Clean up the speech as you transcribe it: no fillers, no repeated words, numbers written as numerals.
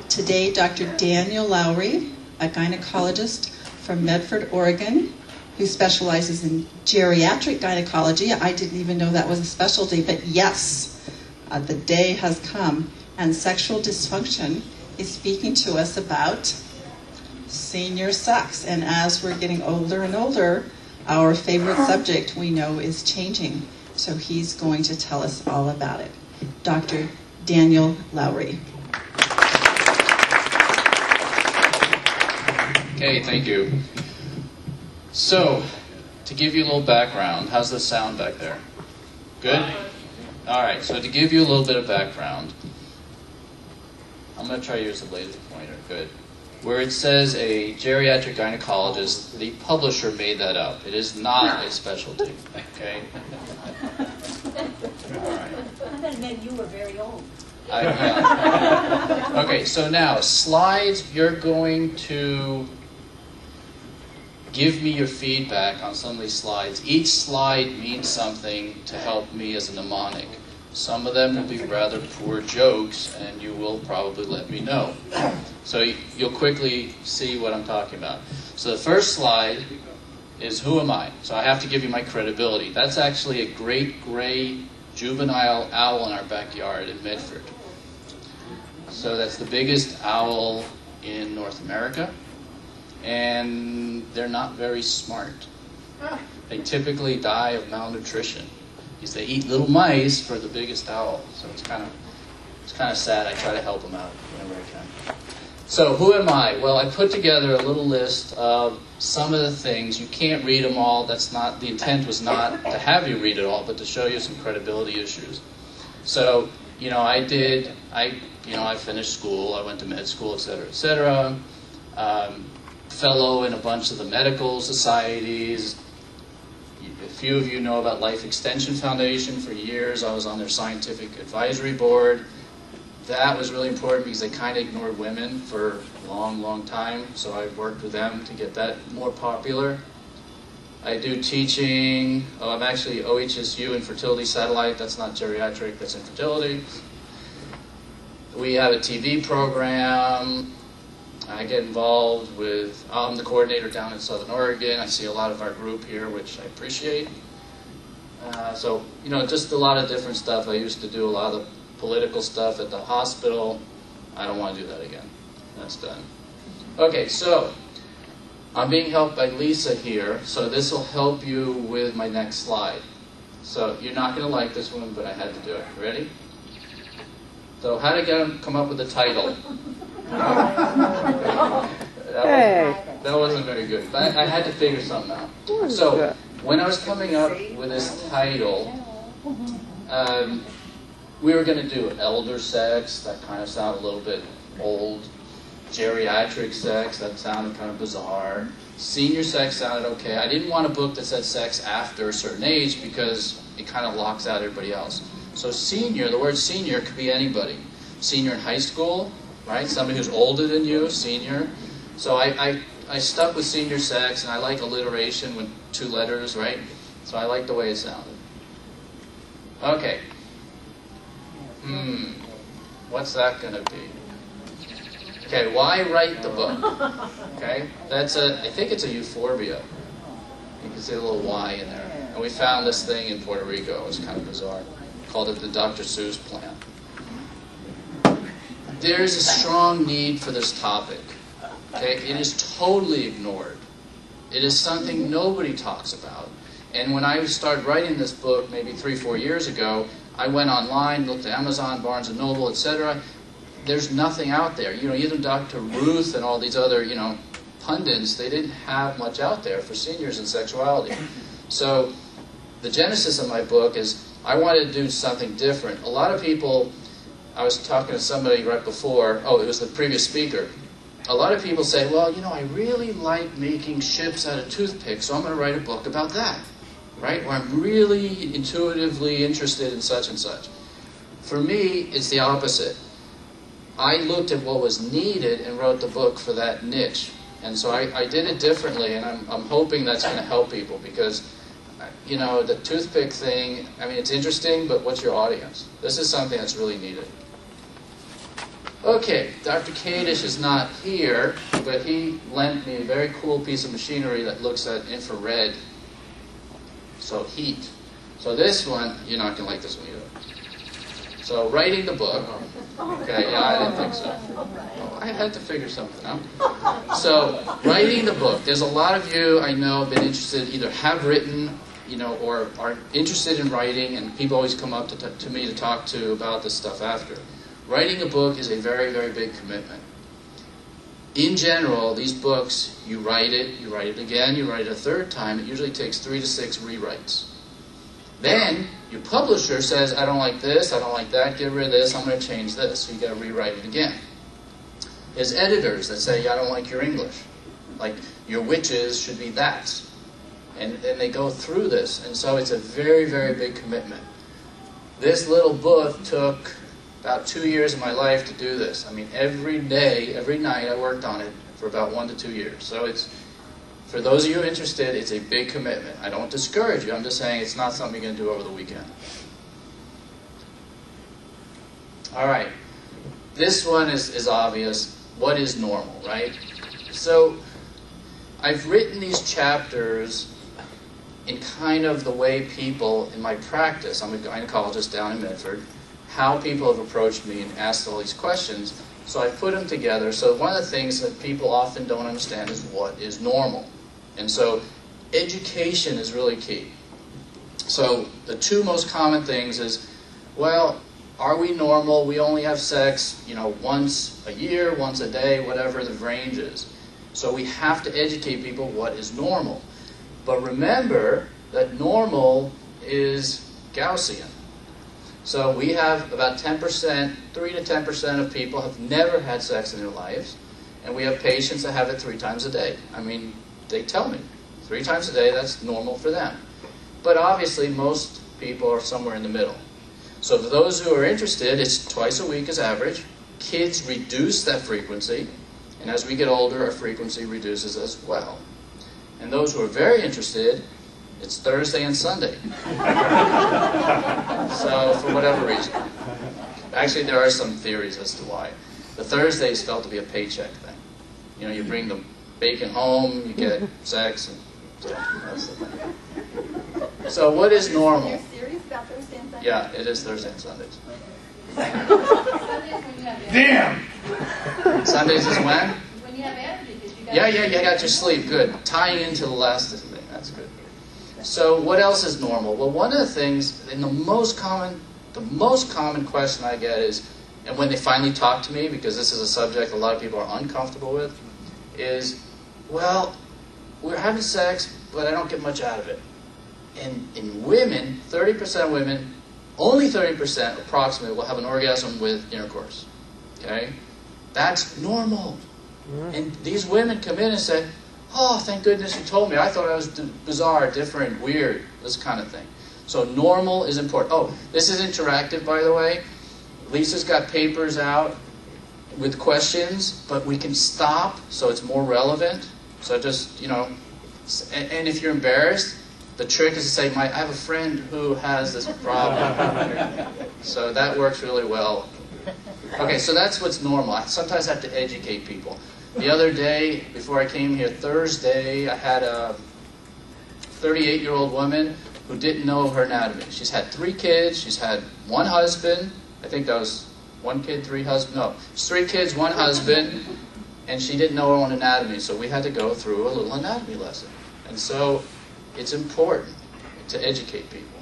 today Dr. Daniel Laury, a gynecologist from Medford, Oregon, who specializes in geriatric gynecology. I didn't even know that was a specialty, but yes, the day has come, and sexual dysfunction is speaking to us about senior sex. And as we're getting older and older, our favorite subject we know is changing. So he's going to tell us all about it. Dr. Daniel Laury. Okay, thank you. So, to give you a little background, how's the sound back there? Good? Alright, so to give you a little bit of background, I'm going to try to use the laser pointer. Good. Where it says a geriatric gynecologist, the publisher made that up. It is not a specialty. Okay? Alright. That meant you were very old. Okay, so now, slides, you're going to give me your feedback on some of these slides. Each slide means something to help me as a mnemonic. Some of them will be rather poor jokes, and you will probably let me know. So you'll quickly see what I'm talking about. So the first slide is who am I? So I have to give you my credibility. That's actually a great gray juvenile owl in our backyard in Medford. So that's the biggest owl in North America. And they're not very smart. They typically die of malnutrition because they eat little mice for the biggest owl. So it's kind of sad. I try to help them out whenever I can. So who am I? Well, I put together a little list of some of the things. You can't read them all. That's not the intent. Was not to have you read it all, but to show you some credibility issues. So I finished school. I went to med school, etc., etc. Fellow in a bunch of the medical societies. A few of you know about Life Extension Foundation. For years, I was on their scientific advisory board. That was really important because they kind of ignored women for a long, long time. So I worked with them to get that more popular. I do teaching. I'm actually OHSU infertility satellite. That's not geriatric, that's infertility. We have a TV program. I get involved with, I'm the coordinator down in Southern Oregon. I see a lot of our group here, which I appreciate. So, just a lot of different stuff. I used to do a lot of political stuff at the hospital. I don't want to do that again. That's done. Okay, so I'm being helped by Lisa here. So this will help you with my next slide. So you're not going to like this one, but I had to do it. Ready? So how to come up with a title? That wasn't very good, but I had to figure something out. So when I was coming up with this title, we were going to do elder sex. That kind of sounded a little bit old. Geriatric sex, that sounded kind of bizarre. Senior sex sounded okay. I didn't want a book that said sex after a certain age because it kind of locks out everybody else. So senior, the word senior could be anybody. Senior in high school, right? Somebody who's older than you, senior. So I stuck with senior sex, and I like alliteration with 2 letters, right? So I like the way it sounded. Okay. What's that going to be? Okay, why write the book? Okay, I think it's a euphorbia. You can see a little Y in there. And we found this thing in Puerto Rico. It was kind of bizarre. Called it the Dr. Seuss plant. There's a strong need for this topic. Okay, it is totally ignored. It is something nobody talks about. And when I started writing this book, maybe 3-4 years ago, I went online, looked at Amazon, Barnes & Noble, etc. There's nothing out there. Even Dr. Ruth and all these other, pundits, they didn't have much out there for seniors and sexuality. So the genesis of my book is I wanted to do something different. A lot of people, I was talking to somebody right before, it was the previous speaker. A lot of people say, well, I really like making ships out of toothpicks, so I'm going to write a book about that, right? Or I'm really intuitively interested in such and such. For me, it's the opposite. I looked at what was needed and wrote the book for that niche. And so I did it differently, and I'm hoping that's going to help people because, the toothpick thing, it's interesting, but what's your audience? This is something that's really needed. Okay, Dr. Kadish is not here, but he lent me a very cool piece of machinery that looks at infrared, so heat. So this one, you're not going to like this one either. So writing the book, okay, yeah, I didn't think so. Oh, I had to figure something out. So writing the book, there's a lot of you I know have been interested, either have written, or are interested in writing, and people always come up to me to talk to about this stuff after. Writing a book is a very, very big commitment. In general, these books, you write it again, you write it a third time, it usually takes 3 to 6 rewrites. Then, your publisher says, I don't like this, I don't like that, get rid of this, I'm going to change this. So you got to rewrite it again. There's editors that say, I don't like your English. Like, your witches should be that. And they go through this. And so it's a very, very big commitment. This little book took about 2 years of my life to do this. I mean, every day, every night, I worked on it for about 1 to 2 years. So it's, for those of you interested, it's a big commitment. I don't discourage you. I'm just saying it's not something you're going to do over the weekend. All right. This one is obvious. What is normal, right? So I've written these chapters in kind of the way people, in my practice, I'm a gynecologist down in Medford, how people have approached me and asked all these questions. So I put them together. So one of the things that people often don't understand is what is normal. And so education is really key. So the 2 most common things is, well, are we normal? We only have sex, once a year, once a day, whatever the range is. So we have to educate people what is normal. But remember that normal is Gaussian. So we have about 10%, 3 to 10% of people have never had sex in their lives. And we have patients that have it 3 times a day. I mean, they tell me 3 times a day, that's normal for them. But obviously, most people are somewhere in the middle. So for those who are interested, it's twice a week as average. Kids reduce that frequency. And as we get older, our frequency reduces as well. And those who are very interested, it's Thursday and Sunday. So, for whatever reason. Actually, there are some theories as to why. The Thursday is felt to be a paycheck thing. You bring the bacon home, you get sex, and so that's the thing. So, what is normal? You're serious about Thursday and Sunday? Yeah, it is Thursday and Sundays. Damn! Sundays is when? When you have energy, because you got Yeah, you got your sleep. Good. Tying into the last thing. That's good. So what else is normal? Well, one of the things, and the most common question I get is, and when they finally talk to me, because this is a subject a lot of people are uncomfortable with, is, well, we're having sex, but I don't get much out of it. And in women, 30% of women, only 30% approximately will have an orgasm with intercourse. Okay? That's normal. And these women come in and say, oh, thank goodness you told me. I thought I was bizarre, different, weird, this kind of thing. So normal is important. Oh, this is interactive, by the way. Lisa's got papers out with questions, but we can stop so it's more relevant. So just, and if you're embarrassed, the trick is to say, I have a friend who has this problem. So that works really well. Okay, so that's what's normal. I sometimes have to educate people. The other day, before I came here, Thursday, I had a 38-year-old woman who didn't know her anatomy. She's had 3 kids. She's had 1 husband. I think that was 1 kid, 3 husbands. No, it's 3 kids, 1 husband. And she didn't know her own anatomy. So we had to go through a little anatomy lesson. And so it's important to educate people.